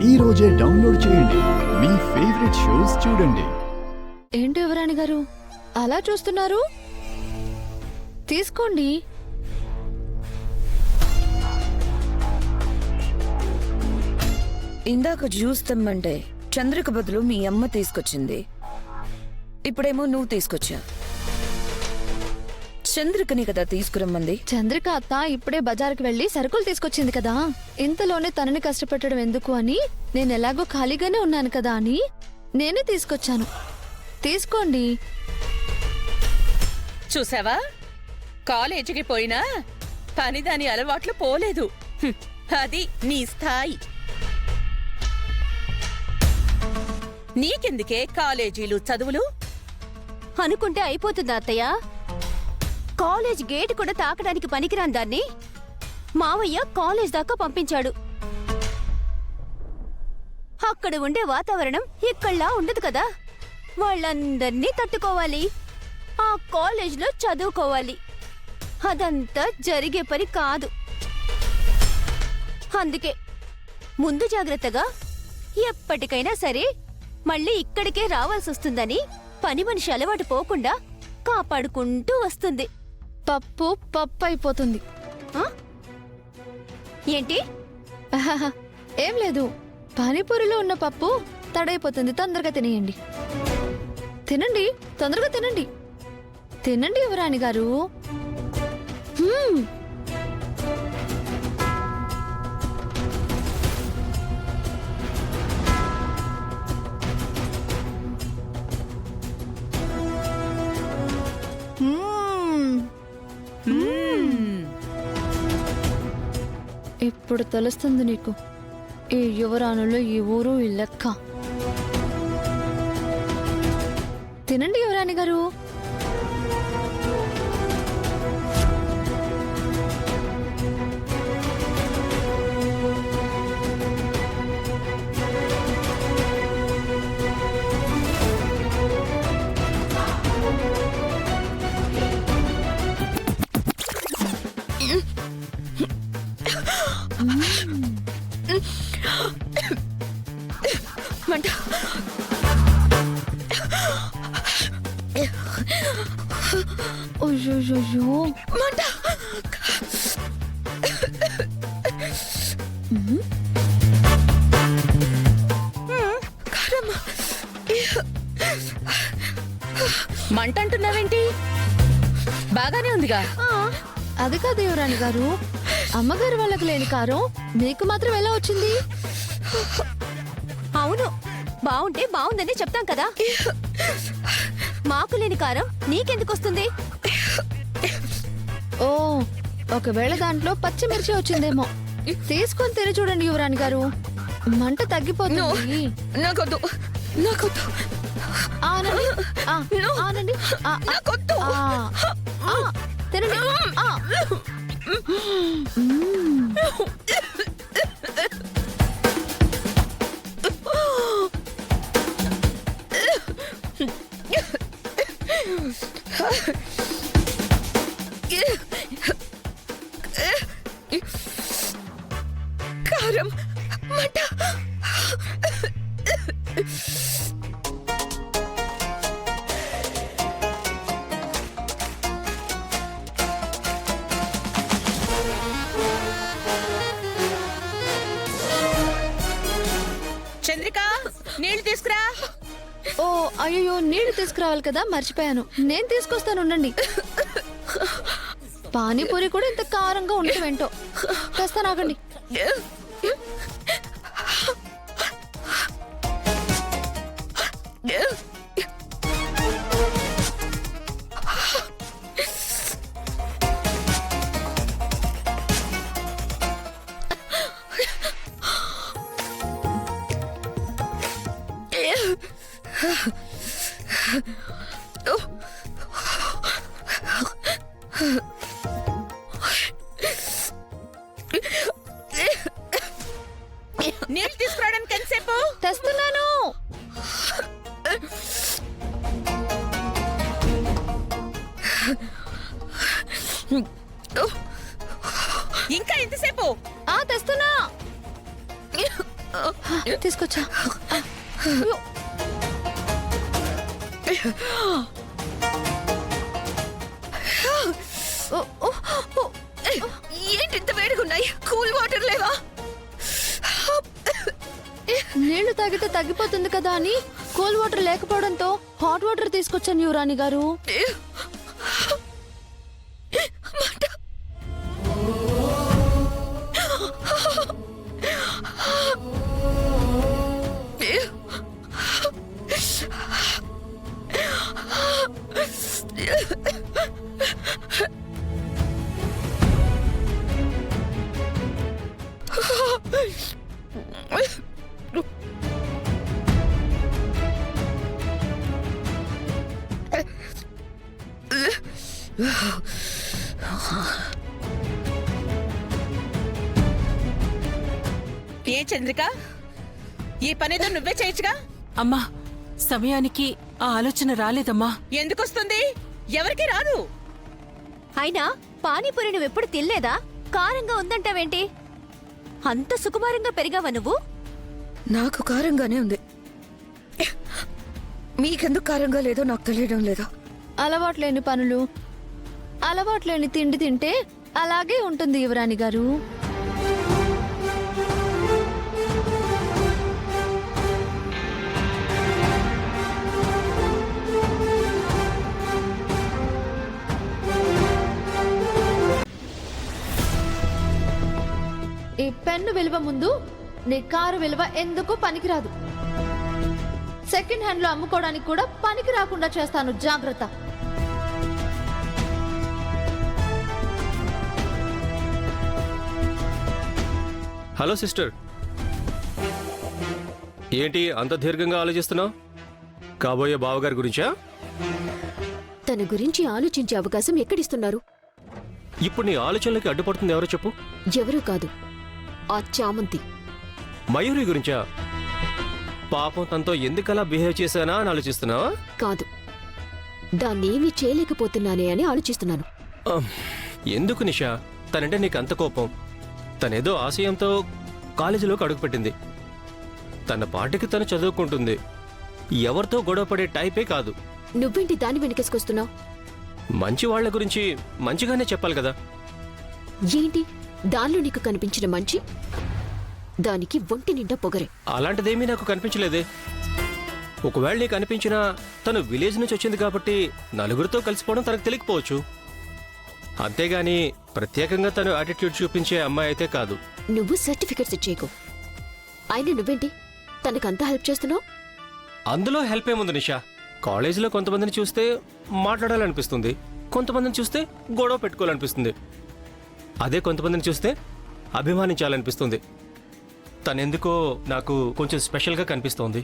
ఈ రోజే డౌన్లోడ్ చేయండి. మీ ఫేవరెట్ షోస్ చూడండి. ఏంటి యువరాణి గారు అలా చూస్తున్నారు? తీసుకోండి. ఇందాక జ్యూస్ తెమ్మంటే చంద్రిక బదులు మీ అమ్మ తీసుకొచ్చింది. ఇప్పుడేమో నువ్వు తీసుకొచ్చా. చంద్రికని కదా తీసుకురమ్మంది. చంద్రిక అత్త ఇప్పుడే బజార్కి వెళ్లి సరుకులు తీసుకొచ్చింది కదా, ఇంతలోనే తనని కష్టపెట్టడం ఎందుకు అని నేను ఎలాగో ఖాళీగానే ఉన్నాను కదా అని నేనే తీసుకొచ్చాను. తీసుకోండి. చూసావా, కాలేజీకి పోయినా పని దాని అలవాట్లు పోలేదు. అది నీ స్థాయి. నీకెందుకే కాలేజీలు చదువులు? అనుకుంటే అయిపోతుందా అత్తయ్య? కాలేజ్ గేట్ కూడా తాకడానికి పనికిరాని దాన్ని మావయ్య కాలేజ్ దాకా పంపించాడు. అక్కడ ఉండే వాతావరణం ఇక్కడ్లా ఉండదు కదా. వాళ్ళందర్నీ తట్టుకోవాలి, ఆ కాలేజ్లో చదువుకోవాలి. అదంతా జరిగే పని కాదు. అందుకే ముందు జాగ్రత్తగా ఎప్పటికైనా సరే మళ్ళీ ఇక్కడికే రావాల్సొస్తుందని పని మనిషి అలవాటు పోకుండా కాపాడుకుంటూ వస్తుంది. పప్పు పప్పు అయిపోతుంది. ఏంటి? ఏం లేదు, పానీపూరిలో ఉన్న పప్పు తడైపోతుంది. తొందరగా తినేయండి. తినండి, తొందరగా తినండి. తినండి యువరాణి గారు. ఇప్పుడు తెలుస్తుంది నీకు ఈ యువరాణులో ఈ ఊరు ఈ లెక్క. తినండి యువరాణి గారు. మంట. అయ్యో మంట. మంట అంటున్నావేంటి? బాగానే ఉందిగా. అది కాదు యువరాణి గారు, అమ్మగారు వాళ్ళకి లేని కారం మీకు మాత్రం ఎలా వచ్చింది? అవును, బావుంటే బావుందని చెప్తాం కదా. మాకు లేని కారం నీకెందుకొస్తుంది? ఓ, ఒకవేళ దాంట్లో పచ్చిమిర్చి వచ్చిందేమో. తీసుకొని తిని చూడండి యువరాణి గారు, మంట తగ్గిపోతుంది. నాకొద్దు, నాకొద్దు. ఆనండి, ఆనండి, నాకొద్దు. తినండి. కారం, మంట. చంద్రిక, నీళ్లు తీసుకురా. ఓ అయ్యో, నీళ్లు తీసుకురావాలి కదా, మర్చిపోయాను. నేను తీసుకొస్తాను, ఉండండి. పానీపూరి కూడా ఇంత కారంగా ఉండటం ఏంటో. తెస్తాను, ఆగండి. నీళ్ళు తీసుకురావడానికి ఎంతసేపు? తెస్తున్నాను. ఇంకా ఎంతసేపు? తెస్తున్నా. తీసుకొచ్చా. అయ్యో. ఓ, ఓ, ఓ. ఏంటి ఇంత వేడిగా ఉన్నాయి? కూల్ వాటర్ లేవా? నీళ్లు తాగితే తగ్గిపోతుంది కదా అని కూల్ వాటర్ లేకపోవడంతో హాట్ వాటర్ తీసుకొచ్చాను యువరాణి గారు. ఏ చంద్రిక, ఈ పనేదో నువ్వే చేయొచ్చుగా. అమ్మా, సమయానికి ఆ ఆలోచన రాలేదమ్మా. ఎందుకొస్తుంది? ఎవరికి రాదు. అయినా పానీపూరి నువ్వెప్పుడు తినలేదా? కారంగా ఉందంటావేంటి? అంత సుకుమారంగా పెరిగావా నువ్వు? నాకు కారంగానే ఉంది. మీకెందుకు కారంగా లేదో నాకు తెలియడం లేదు. అలవాట్లేని పనులు, అలవాట్లేని తిండి తింటే అలాగే ఉంటుంది యువరాణి గారు. ఈ పెన్ను విలువ ముందు నీ కారు విలువ ఎందుకు పనికిరాదు. సెకండ్ హ్యాండ్ లో అమ్ముకోవడానికి కూడా పనికి రాకుండా చేస్తాను, జాగ్రత్త. హలో సిస్టర్, ఏంటి అంత దీర్ఘంగా ఆలోచిస్తున్నావు? కాబోయే బావగారి గురించా? తన గురించి ఆలోచించే అవకాశం ఎక్కడిస్తున్నారు? ఇప్పుడు నీ ఆలోచనలకి అడ్డుపడుతుంది ఎవరో చెప్పు. ఎవరూ కాదు, ఆ చామంతి. మయూరి గురించా? పాపం తనతో ఎందుకలా బిహేవ్ చేశానా అని ఆలోచిస్తున్నావా? కాదు, దాన్నేమీ చేయలేకపోతున్నానే అని ఆలోచిస్తున్నాను. ఎందుకు నిషా తనంటే నీకు అంత కోపం? తనేదో ఆశయంతో కాలేజీలోకి అడుగుపెట్టింది. తన పాటికి తను చదువుకుంటుంది. ఎవరితో గొడవపడే టైపే కాదు. నువ్వేంటి దాన్ని వెనకేసుకొస్తున్నావు? మంచి వాళ్ల గురించి మంచిగానే చెప్పాలి కదా. ఏంటి దానిలో నీకు కనిపించిన మంచి? దానికి ఒంటి నిండా పొగరే. అలాంటిదేమీ నాకు కనిపించలేదే. ఒకవేళ నీకు అనిపించినా తను విలేజ్ నుంచి వచ్చింది కాబట్టి నలుగురితో కలిసిపోవడం తనకు తెలియకపోవచ్చు. అంతేగాని ప్రత్యేకంగా తను యాటిట్యూడ్ చూపించే అమ్మాయి అయితే కాదు. నువ్వు సర్టిఫికెట్స్ ఇచ్చేయకు. అయినా నువ్వేంటి తనకంతా హెల్ప్ చేస్తున్నావు? అందులో హెల్ప్ ఏముంది నిషా? కాలేజీలో కొంతమందిని చూస్తే మాట్లాడాలనిపిస్తుంది, కొంతమందిని చూస్తే గొడవ పెట్టుకోవాలనిపిస్తుంది, అదే కొంతమందిని చూస్తే అభిమానించాలనిపిస్తుంది. తనెందుకో నాకు కొంచెం స్పెషల్గా కనిపిస్తోంది.